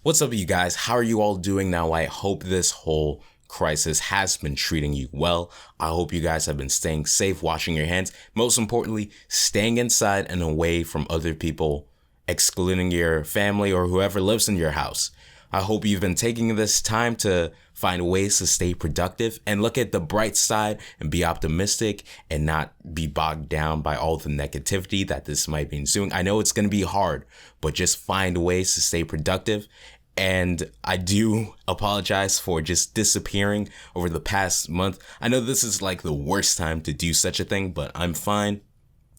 What's up, you guys? How are you all doing now? I hope this whole crisis has been treating you well. I hope you guys have been staying safe, washing your hands. Most importantly, staying inside and away from other people, excluding your family or whoever lives in your house. I hope you've been taking this time to find ways to stay productive and look at the bright side and be optimistic and not be bogged down by all the negativity that this might be ensuing. I know it's going to be hard, but just find ways to stay productive. And I do apologize for just disappearing over the past month. I know this is like the worst time to do such a thing, but I'm fine.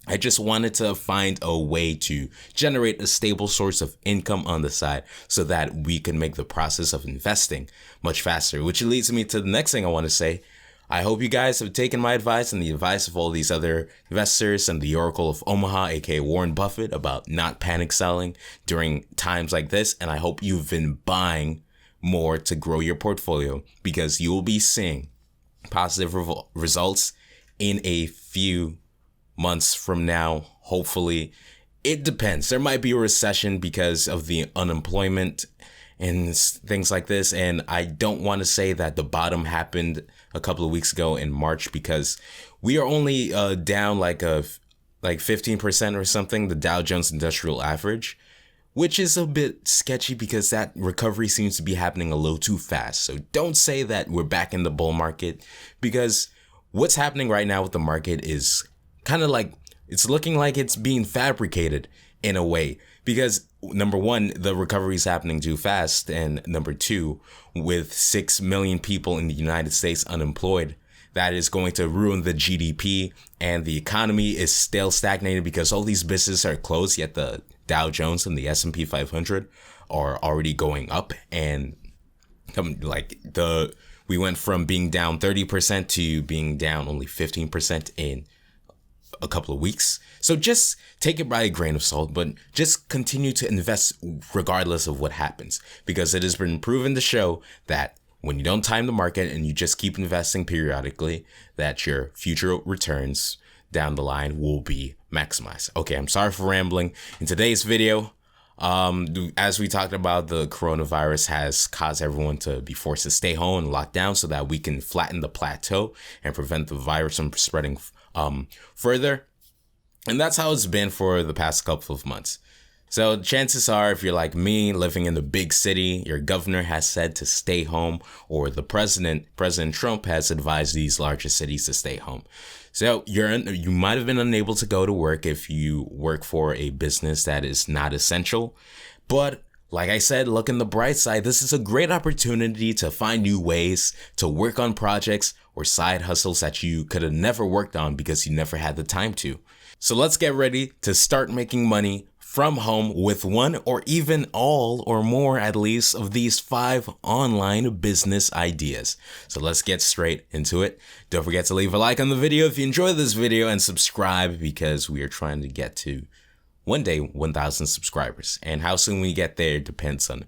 I just wanted to find a way to generate a stable source of income on the side so that we can make the process of investing much faster, which leads me to the next thing I want to say. I hope you guys have taken my advice and the advice of all these other investors and the Oracle of Omaha, aka Warren Buffett, about not panic selling during times like this. And I hope you've been buying more to grow your portfolio, because you will be seeing positive results in a few months from now. Hopefully, it depends. There might be a recession because of the unemployment and things like this. And I don't want to say that the bottom happened a couple of weeks ago in March, because we are only down like 15% or something, the Dow Jones Industrial Average, which is a bit sketchy because that recovery seems to be happening a little too fast. So don't say that we're back in the bull market, because what's happening right now with the market is kind of like, it's looking like it's being fabricated in a way, because number one, the recovery is happening too fast. And number two, with 6 million people in the United States unemployed, that is going to ruin the GDP, and the economy is still stagnated because all these businesses are closed, yet the Dow Jones and the S&P 500 are already going up. And we went from being down 30% to being down only 15% in a couple of weeks. So just take it by a grain of salt, but just continue to invest regardless of what happens, because it has been proven to show that when you don't time the market and you just keep investing periodically, that your future returns down the line will be maximized. Okay, I'm sorry for rambling. In today's video, as we talked about, the coronavirus has caused everyone to be forced to stay home and lock down so that we can flatten the plateau and prevent the virus from spreading further. And that's how it's been for the past couple of months. So chances are, if you're like me, living in the big city, your governor has said to stay home, or the President Trump has advised these larger cities to stay home. So you might have been unable to go to work if you work for a business that is not essential. But like I said, look in the bright side. This is a great opportunity to find new ways to work on projects or side hustles that you could have never worked on because you never had the time to. So let's get ready to start making money from home with one or even all or more, at least, of these 5 online business ideas. So let's get straight into it. Don't forget to leave a like on the video if you enjoyed this video, and subscribe, because we are trying to get to one day 1,000 subscribers. And how soon we get there depends on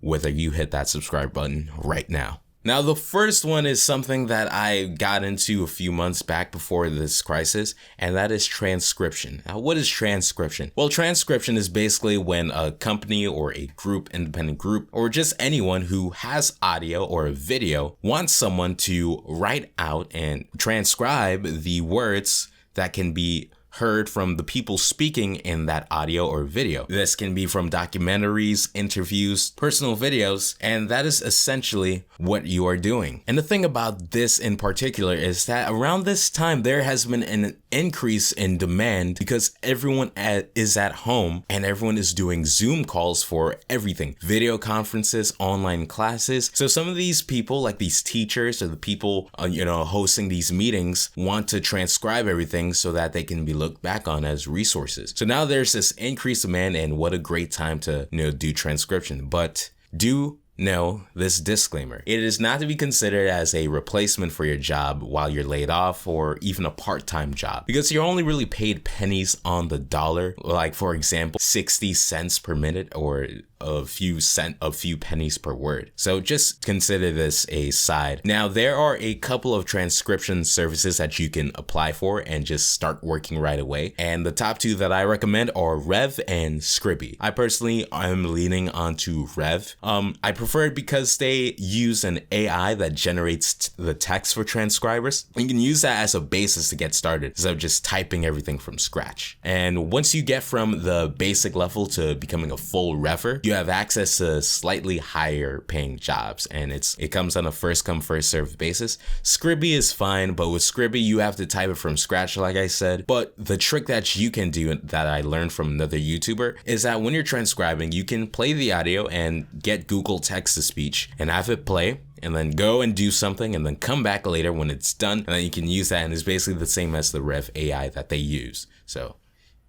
whether you hit that subscribe button right now. Now, the first one is something that I got into a few months back before this crisis, and that is transcription. Now, what is transcription? Well, transcription is basically when a company or a group, independent group, or just anyone who has audio or video wants someone to write out and transcribe the words that can be heard from the people speaking in that audio or video. This can be from documentaries, interviews, personal videos, and that is essentially what you are doing. And the thing about this in particular is that around this time, there has been an increase in demand because everyone is at home and everyone is doing Zoom calls for everything, video conferences, online classes. So some of these people, like these teachers or the people, hosting these meetings, want to transcribe everything so that they can be looked back on as resources. So now there's this increased demand, and what a great time to, do transcription. But do know this disclaimer: it is not to be considered as a replacement for your job while you're laid off, or even a part-time job, because you're only really paid pennies on the dollar, like for example 60 cents per minute or a few pennies per word. So just consider this a side. Now, there are a couple of transcription services that you can apply for and just start working right away. And the top two that I recommend are Rev and Scribby. I personally am leaning onto Rev. I prefer it because they use an AI that generates the text for transcribers. You can use that as a basis to get started instead of just typing everything from scratch. And once you get from the basic level to becoming a full Rever, you have access to slightly higher paying jobs, and it comes on a first come first served basis. Scribby is fine, but with Scribby you have to type it from scratch, like I said. But the trick that you can do that I learned from another YouTuber is that when you're transcribing, you can play the audio and get Google text to speech and have it play, and then go and do something, and then come back later when it's done, and then you can use that, and it's basically the same as the Rev AI that they use. So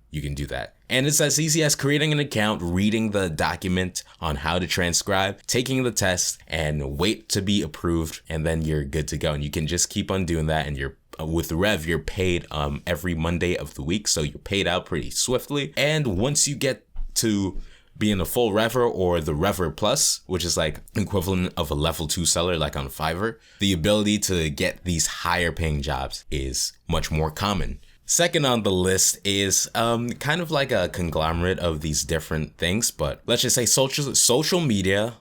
you can do that. And it's as easy as creating an account, reading the document on how to transcribe, taking the test, and wait to be approved, and then you're good to go. And you can just keep on doing that, and with Rev, you're paid every Monday of the week, so you're paid out pretty swiftly. And once you get to being a full Rever or the Rever Plus, which is like equivalent of a level 2 seller like on Fiverr, the ability to get these higher paying jobs is much more common. Second on the list is kind of like a conglomerate of these different things, but let's just say social media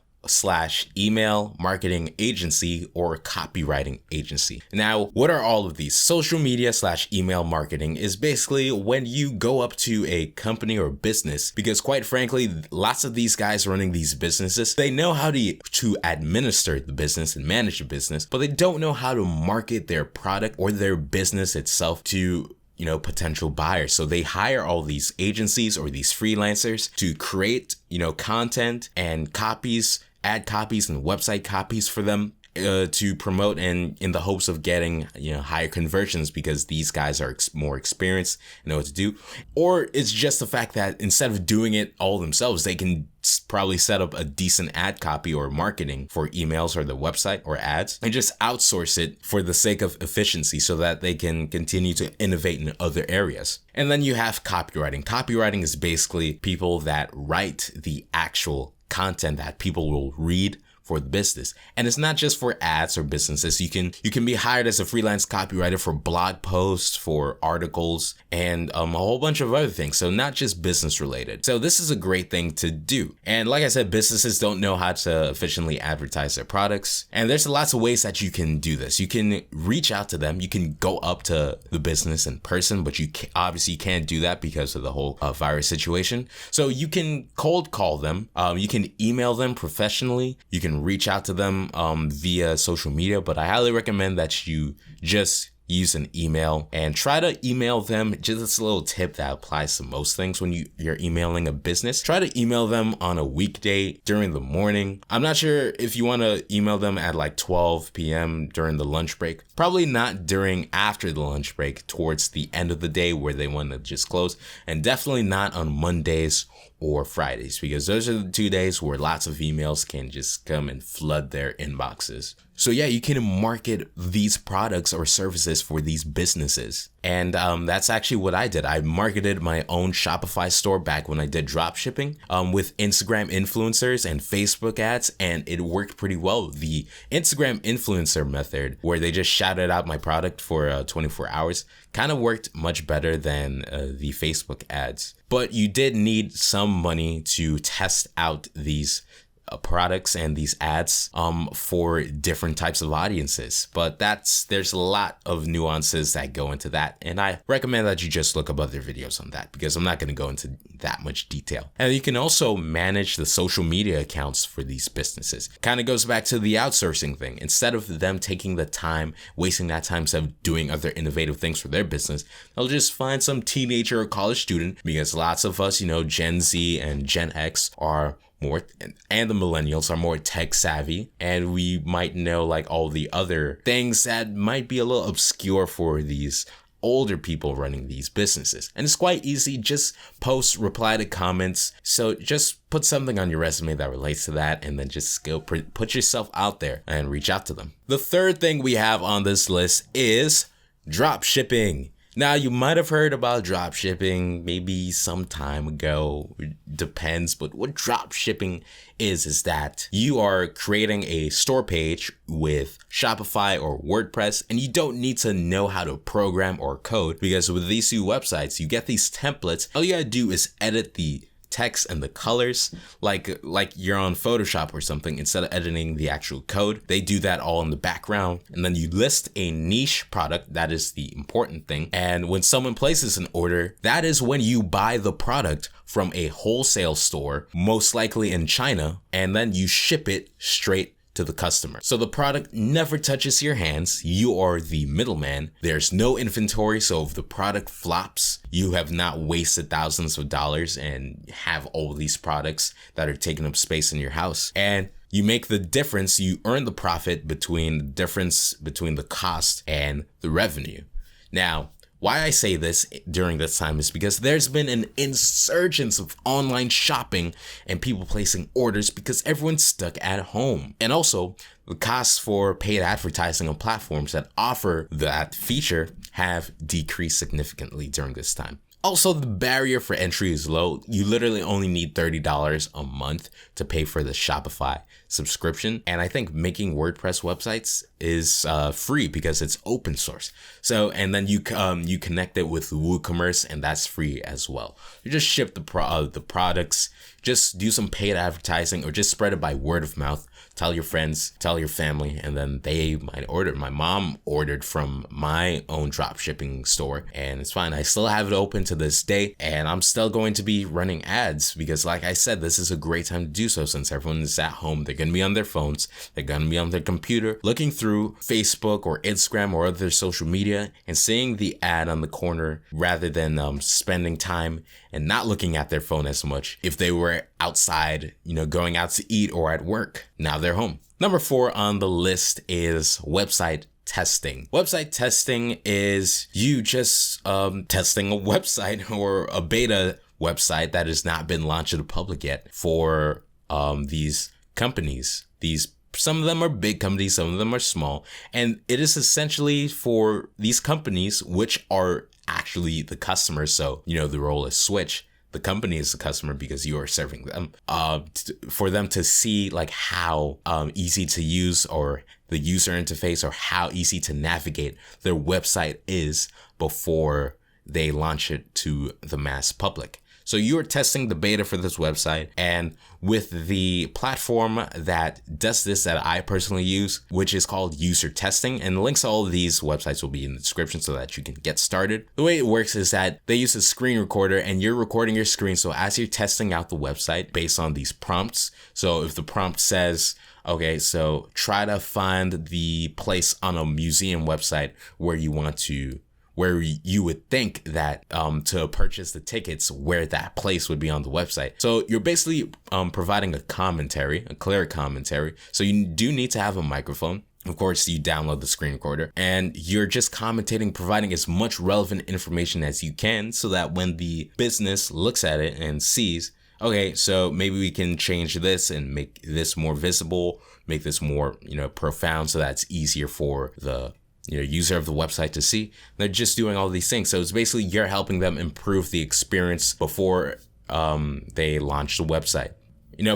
/ email marketing agency or copywriting agency. Now, what are all of these? Social media / email marketing is basically when you go up to a company or business, because quite frankly, lots of these guys running these businesses, they know how to administer the business and manage the business, but they don't know how to market their product or their business itself to potential buyers. So they hire all these agencies or these freelancers to create, content and copies, ad copies and website copies for them to promote, and in the hopes of getting higher conversions because these guys are more experienced and know what to do. Or it's just the fact that instead of doing it all themselves, they can probably set up a decent ad copy or marketing for emails or the website or ads and just outsource it for the sake of efficiency so that they can continue to innovate in other areas. And then you have copywriting. Copywriting is basically people that write the actual content that people will read for the business. And it's not just for ads or businesses. You can be hired as a freelance copywriter for blog posts, for articles, and a whole bunch of other things. So not just business related. So this is a great thing to do. And like I said, businesses don't know how to efficiently advertise their products. And there's lots of ways that you can do this. You can reach out to them. You can go up to the business in person, but you obviously can't do that because of the whole virus situation. So you can cold call them. You can email them professionally. You can reach out to them via social media, but I highly recommend that you just use an email and try to email them. Just a little tip that applies to most things when you're emailing a business. Try to email them on a weekday during the morning. I'm not sure if you want to email them at like 12 p.m. during the lunch break. Probably not after the lunch break, towards the end of the day where they want to just close, and definitely not on Mondays or Fridays, because those are the 2 days where lots of emails can just come and flood their inboxes. So yeah, you can market these products or services for these businesses. And that's actually what I did. I marketed my own Shopify store back when I did dropshipping with Instagram influencers and Facebook ads, and it worked pretty well. The Instagram influencer method, where they just shouted out my product for 24 hours, kind of worked much better than the Facebook ads. But you did need some money to test out these products and these ads for different types of audiences. But there's a lot of nuances that go into that, and I recommend that you just look up other videos on that, because I'm not going to go into that much detail. And you can also manage the social media accounts for these businesses. Kind of goes back to the outsourcing thing. Instead of them taking the time, wasting that time instead of doing other innovative things for their business, they'll just find some teenager or college student, because lots of us, Gen Z and Gen X are more, and the millennials are more tech savvy, and we might know like all the other things that might be a little obscure for these older people running these businesses. And it's quite easy. Just post, reply to comments. So just put something on your resume that relates to that, and then just go put yourself out there and reach out to them. The third thing we have on this list is drop shipping. Now, you might have heard about dropshipping maybe some time ago. It depends, but what dropshipping is that you are creating a store page with Shopify or WordPress, and you don't need to know how to program or code, because with these two websites, you get these templates. All you gotta do is edit the text and the colors like you're on Photoshop or something. Instead of editing the actual code, they do that all in the background, and then you list a niche product. That is the important thing. And when someone places an order, that is when you buy the product from a wholesale store, most likely in China, and then you ship it straight to the customer. So the product never touches your hands. You are the middleman. There's no inventory. So if the product flops, you have not wasted thousands of dollars and have all these products that are taking up space in your house. And you make the difference. You earn the profit between the difference between the cost and the revenue. Now, why I say this during this time is because there's been an insurgence of online shopping and people placing orders because everyone's stuck at home. And also, the costs for paid advertising on platforms that offer that feature have decreased significantly during this time. Also, the barrier for entry is low. You literally only need $30 a month to pay for the Shopify subscription. And I think making WordPress websites is free because it's open source. So, and then you connect it with WooCommerce, and that's free as well. You just ship the products, just do some paid advertising, or just spread it by word of mouth. Tell your friends, tell your family, and then they might order. My mom ordered from my own dropshipping store, and it's fine. I still have it open to this day, and I'm still going to be running ads because, like I said, this is a great time to do so since everyone is at home. They're going to be on their phones. They're going to be on their computer, looking through Facebook or Instagram or other social media and seeing the ad on the corner rather than spending time and not looking at their phone as much if they were outside, going out to eat or at work. Now they're home. Number 4 on the list is website testing. Website testing is you just testing a website or a beta website that has not been launched to the public yet for these companies. Some of them are big companies, some of them are small, and it is essentially for these companies, which are actually the customers. So, the role is switch. The company is the customer because you are serving them, for them to see like how easy to use or the user interface or how easy to navigate their website is before they launch it to the mass public. So you're testing the beta for this website, and with the platform that does this that I personally use, which is called user testing, and links to all of these websites will be in the description so that you can get started. The way it works is that they use a screen recorder and you're recording your screen. So as you're testing out the website based on these prompts, so if the prompt says, okay, so try to find the place on a museum website where you would think that to purchase the tickets, where that place would be on the website. So you're basically providing a clear commentary. So you do need to have a microphone. Of course, you download the screen recorder and you're just commentating, providing as much relevant information as you can so that when the business looks at it and sees, okay, so maybe we can change this and make this more visible, make this more, profound so that it's easier for the user of the website to see. They're just doing all these things. So it's basically you're helping them improve the experience before they launch the website.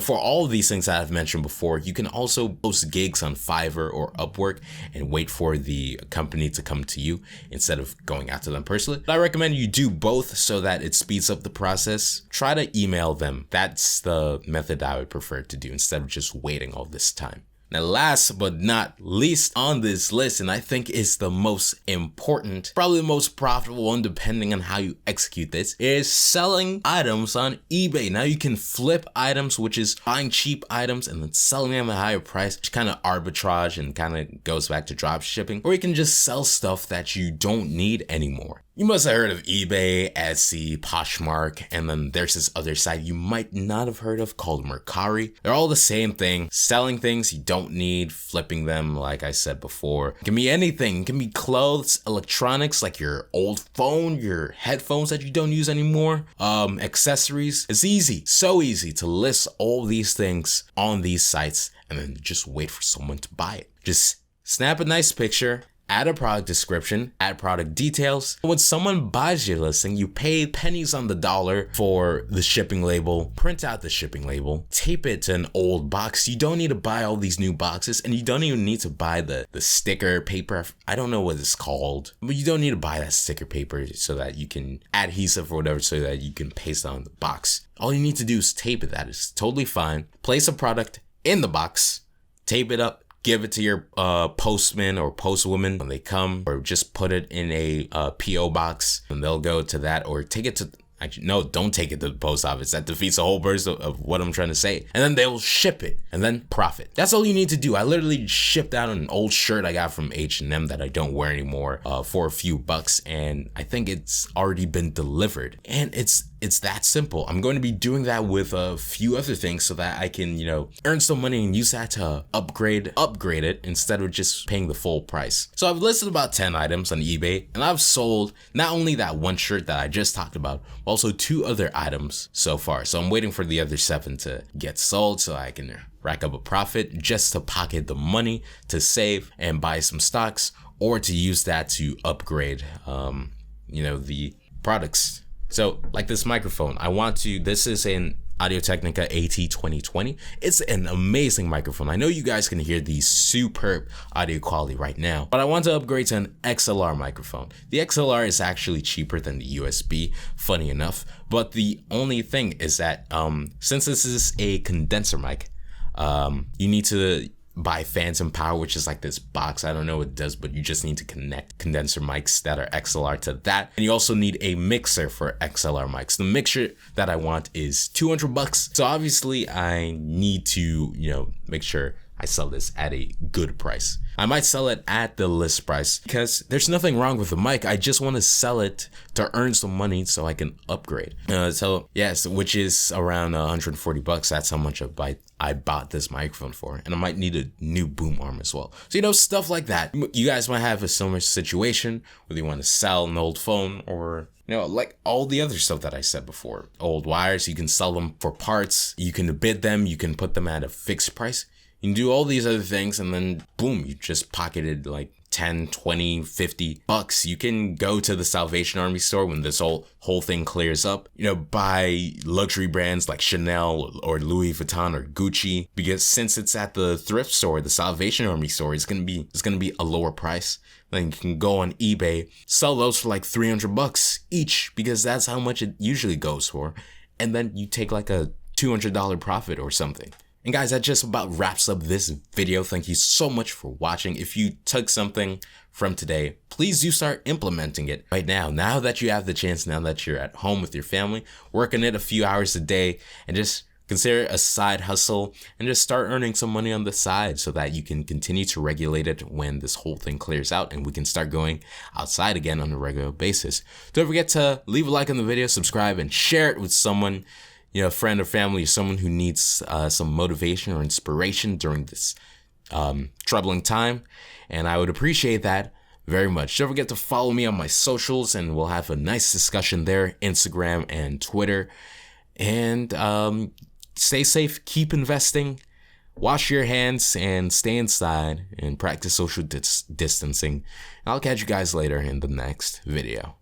For all of these things that I've mentioned before, you can also post gigs on Fiverr or Upwork and wait for the company to come to you instead of going out to them personally. But I recommend you do both so that it speeds up the process. Try to email them. That's the method I would prefer to do instead of just waiting all this time. Now, last but not least on this list, and I think is the most important, probably the most profitable one, depending on how you execute this, is selling items on eBay. Now you can flip items, which is buying cheap items and then selling them at a higher price, which kind of arbitrage and kind of goes back to drop shipping. Or you can just sell stuff that you don't need anymore. You must have heard of eBay, Etsy, Poshmark, and then there's this other site you might not have heard of called Mercari. They're all the same thing, selling things you don't need, flipping them like I said before. It can be anything, it can be clothes, electronics like your old phone, your headphones that you don't use anymore, accessories. It's easy, so easy to list all these things on these sites and then just wait for someone to buy it. Just snap a nice picture, add a product description, add product details. When someone buys your listing, you pay pennies on the dollar for the shipping label, print out the shipping label, tape it to an old box. You don't need to buy all these new boxes, and you don't even need to buy the sticker paper. I don't know what it's called, but you don't need to buy that sticker paper so that you can adhesive or whatever so that you can paste it on the box. All you need to do is tape it. That is totally fine. Place a product in the box, tape it up, give it to your postman or postwoman when they come, or just put it in a P.O. box and they'll go to that, or take it to, actually, no, don't take it to the post office. That defeats the whole purpose of what I'm trying to say. And then they'll ship it and then profit. That's all you need to do. I literally shipped out an old shirt I got from H&M that I don't wear anymore for a few bucks. And I think it's already been delivered. And it's that simple. I'm going to be doing that with a few other things so that I can, earn some money and use that to upgrade it instead of just paying the full price. So I've listed about 10 items on eBay, and I've sold not only that one shirt that I just talked about, but also 2 other items so far. So I'm waiting for the other 7 to get sold so I can rack up a profit just to pocket the money to save and buy some stocks, or to use that to upgrade, the products. So like this microphone, this is an Audio-Technica AT2020. It's an amazing microphone. I know you guys can hear the superb audio quality right now, but I want to upgrade to an XLR microphone. The XLR is actually cheaper than the USB, funny enough, but the only thing is that since this is a condenser mic, you need to buy Phantom Power, which is like this box. I don't know what it does, but you just need to connect condenser mics that are XLR to that. And you also need a mixer for XLR mics. The mixer that I want is $200. So obviously I need to, make sure I sell this at a good price. I might sell it at the list price because there's nothing wrong with the mic. I just want to sell it to earn some money so I can upgrade. Which is around $140. That's how much I bought this microphone for. And I might need a new boom arm as well. So, stuff like that. You guys might have a similar situation whether you want to sell an old phone or like all the other stuff that I said before. Old wires, you can sell them for parts. You can bid them. You can put them at a fixed price. You can do all these other things and then boom, you just pocketed like 10, 20, 50 bucks. You can go to the Salvation Army store when this whole thing clears up, buy luxury brands like Chanel or Louis Vuitton or Gucci, because since it's at the thrift store, the Salvation Army store, it's going to be a lower price. Then you can go on eBay, sell those for like $300 each, because that's how much it usually goes for. And then you take like a $200 profit or something. And guys, that just about wraps up this video. Thank you so much for watching. If you took something from today, please do start implementing it right now. Now that you have the chance, now that you're at home with your family, work on it a few hours a day and just consider it a side hustle and just start earning some money on the side so that you can continue to regulate it when this whole thing clears out and we can start going outside again on a regular basis. Don't forget to leave a like on the video, subscribe, and share it with someone, a friend or family, or someone who needs some motivation or inspiration during this troubling time. And I would appreciate that very much. Don't forget to follow me on my socials and we'll have a nice discussion there, Instagram and Twitter. And stay safe, keep investing, wash your hands, and stay inside and practice social distancing. I'll catch you guys later in the next video.